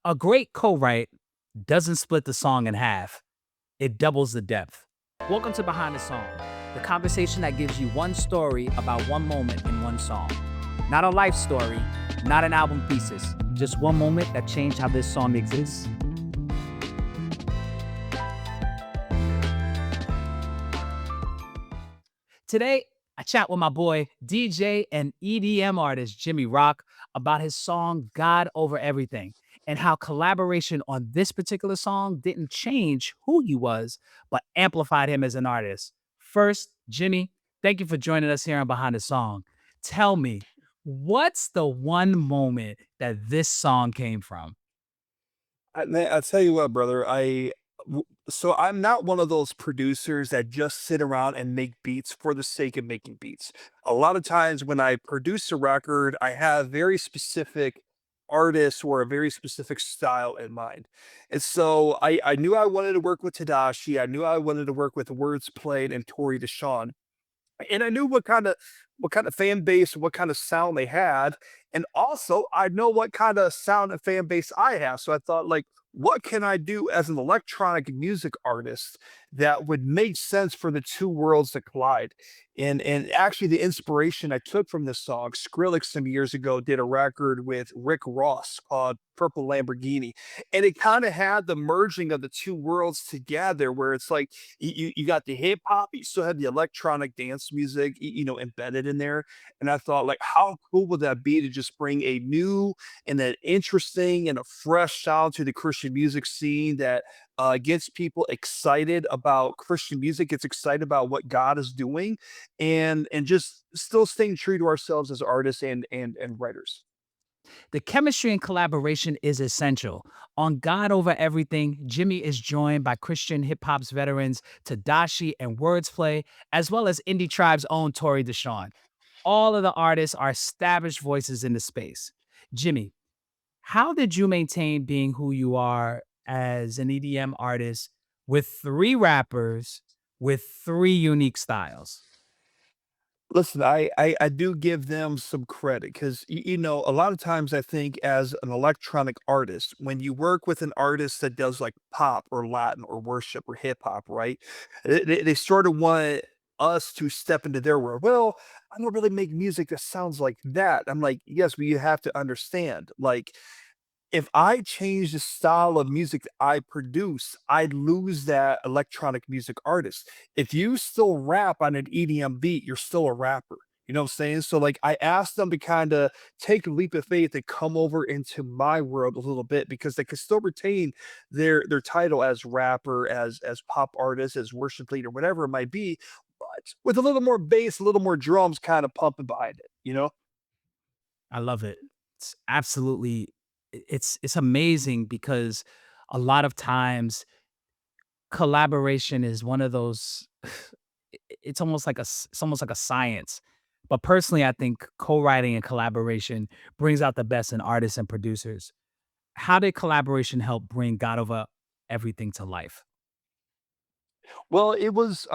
A great co-write doesn't split the song in half, it doubles the depth. Welcome to Behind the Song, the conversation that gives you one story about one moment in one song. Not a life story, not an album thesis, just one moment that changed how this song exists. Today, I chat with my boy, DJ and EDM artist Jimmy Rock, about his song God Over Everything and how collaboration on this particular song didn't change who he was, but amplified him as an artist. First, Jimmy, thank you for joining us here on Behind the Song. Tell me, what's the one moment that this song came from? Man, I'll tell you what, brother. So I'm not one of those producers that just sit around and make beats for the sake of making beats. A lot of times when I produce a record, I have very specific artists or a very specific style in mind. And so I knew I wanted to work with Tedashii. I knew I wanted to work with Wordsplayed and Torey D'Shaun. And I knew what kind of fan base, what kind of sound they had, and also I know what kind of sound and fan base I have. So I thought, like, what can I do as an electronic music artist that would make sense for the two worlds to collide? And actually, the inspiration I took from this song, Skrillex some years ago did a record with Rick Ross called Purple Lamborghini, and it kind of had the merging of the two worlds together, where it's like you got the hip hop, you still had the electronic dance music, embedded in there. And I thought, like, how cool would that be to just bring a new and an interesting and a fresh sound to the Christian music scene that gets people excited about Christian music, gets excited about what God is doing, and just still staying true to ourselves as artists and writers. The chemistry and collaboration is essential. On God Over Everything, Jimmy is joined by Christian hip hop's veterans Tedashii and Wordsplayed, as well as Indie Tribe's own Torey D'Shaun. All of the artists are established voices in the space. Jimmy, how did you maintain being who you are as an EDM artist with three rappers with three unique styles? Listen, I do give them some credit because a lot of times I think as an electronic artist, when you work with an artist that does like pop or Latin or worship or hip hop, right? They sort of want us to step into their world. Well, I don't really make music that sounds like that. I'm like, yes, but you have to understand, like, if I change the style of music that I produce, I'd lose that electronic music artist. If you still rap on an EDM beat, you're still a rapper. You know what I'm saying? So like I asked them to kind of take a leap of faith and come over into my world a little bit because they can still retain their title as rapper, as pop artist, as worship leader, whatever it might be, but with a little more bass, a little more drums kind of pumping behind it. I love it. It's absolutely it's amazing because a lot of times collaboration is one of those it's almost like it's almost like a science. But personally, I think co-writing and collaboration brings out the best in artists and producers. How did collaboration help bring God Over Everything to life? Well, it was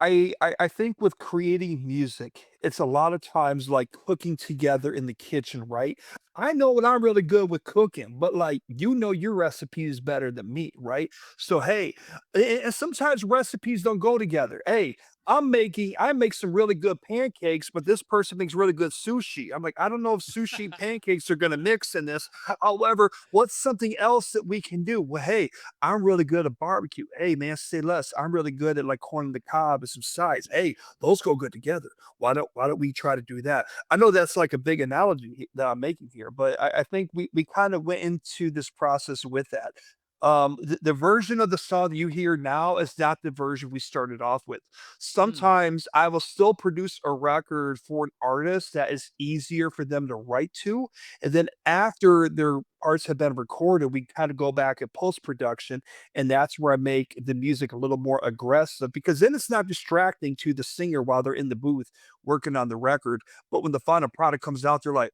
I think with creating music, it's a lot of times like cooking together in the kitchen, right? I know what I'm really good with cooking, but like your recipe is better than me, right? So hey, and sometimes recipes don't go together. Hey, I make some really good pancakes, but this person makes really good sushi. I'm like, I don't know if sushi and pancakes are gonna mix in this. However, what's something else that we can do? Well, hey, I'm really good at barbecue. Hey, man, say less. I'm really good at like corn on the cob and some sides. Hey, those go good together. Why don't we try to do that? I know that's like a big analogy that I'm making here, but I think we kind of went into this process with that. The version of the song that you hear now is not the version we started off with. Mm. Sometimes I will still produce a record for an artist that is easier for them to write to. And then after their parts have been recorded, we kind of go back at post production. And that's where I make the music a little more aggressive because then it's not distracting to the singer while they're in the booth working on the record. But when the final product comes out, they're like,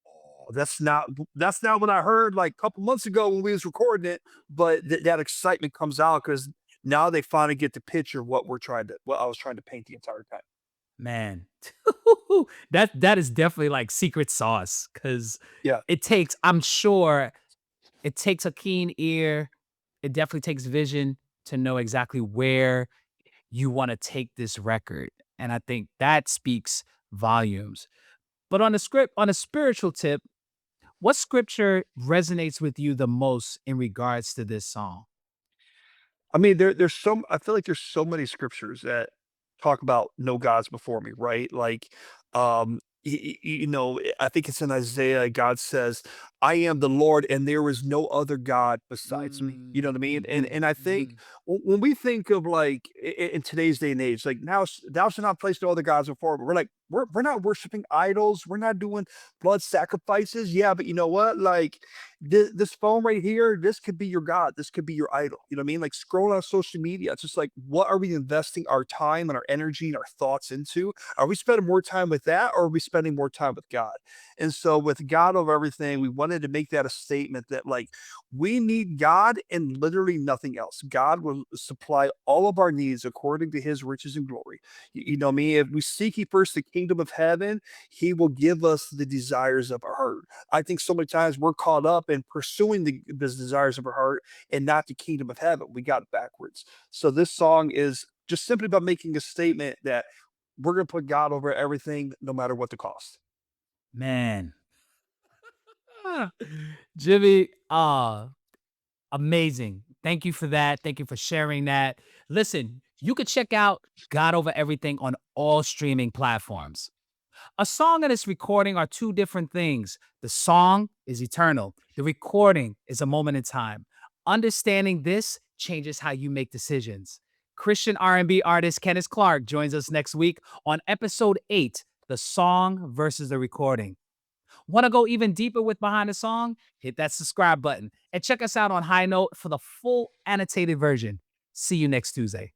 "Oh, that's not what I heard like a couple months ago when we was recording it." But that excitement comes out because now they finally get the picture of what I was trying to paint the entire time. Man. That is definitely like secret sauce because Yeah. I'm sure it takes a keen ear. It definitely takes vision to know exactly where you want to take this record. And I think that speaks volumes. But on a spiritual tip, what scripture resonates with you the most in regards to this song? I mean, there's some I feel like there's so many scriptures that talk about no gods before me, right? Like, I think it's in Isaiah, God says, I am the Lord and there is no other God besides me. You know what I mean? Mhm, And I think mhm. when we think of like in today's day and age, like now thou shalt not place no other gods before me. We're like, we're not worshiping idols, we're not doing blood sacrifices. Yeah, but you know what? Like this phone right here, this could be your God. This could be your idol. You know what I mean? Like scrolling on social media. It's just like, what are we investing our time and our energy and our thoughts into? Are we spending more time with that or are we spending more time with God? And so with God over everything, we wanted to make that a statement that like we need God and literally nothing else. God will supply all of our needs according to his riches and glory. You know what I mean? If we seek ye first the kingdom of heaven, he will give us the desires of our heart. I think so many times we're caught up in pursuing the desires of our heart and not the kingdom of heaven. We got it backwards. So this song is just simply about making a statement that we're going to put God over everything, no matter what the cost. Man. Ah. Jimmy, amazing. Thank you for that. Thank you for sharing that. Listen, you could check out God Over Everything on all streaming platforms. A song and its recording are two different things. The song is eternal. The recording is a moment in time. Understanding this changes how you make decisions. Christian R&B artist Kenneth Clark joins us next week on episode 8, The Song versus the Recording. Want to go even deeper with Behind the Song? Hit that subscribe button and check us out on High Note for the full annotated version. See you next Tuesday.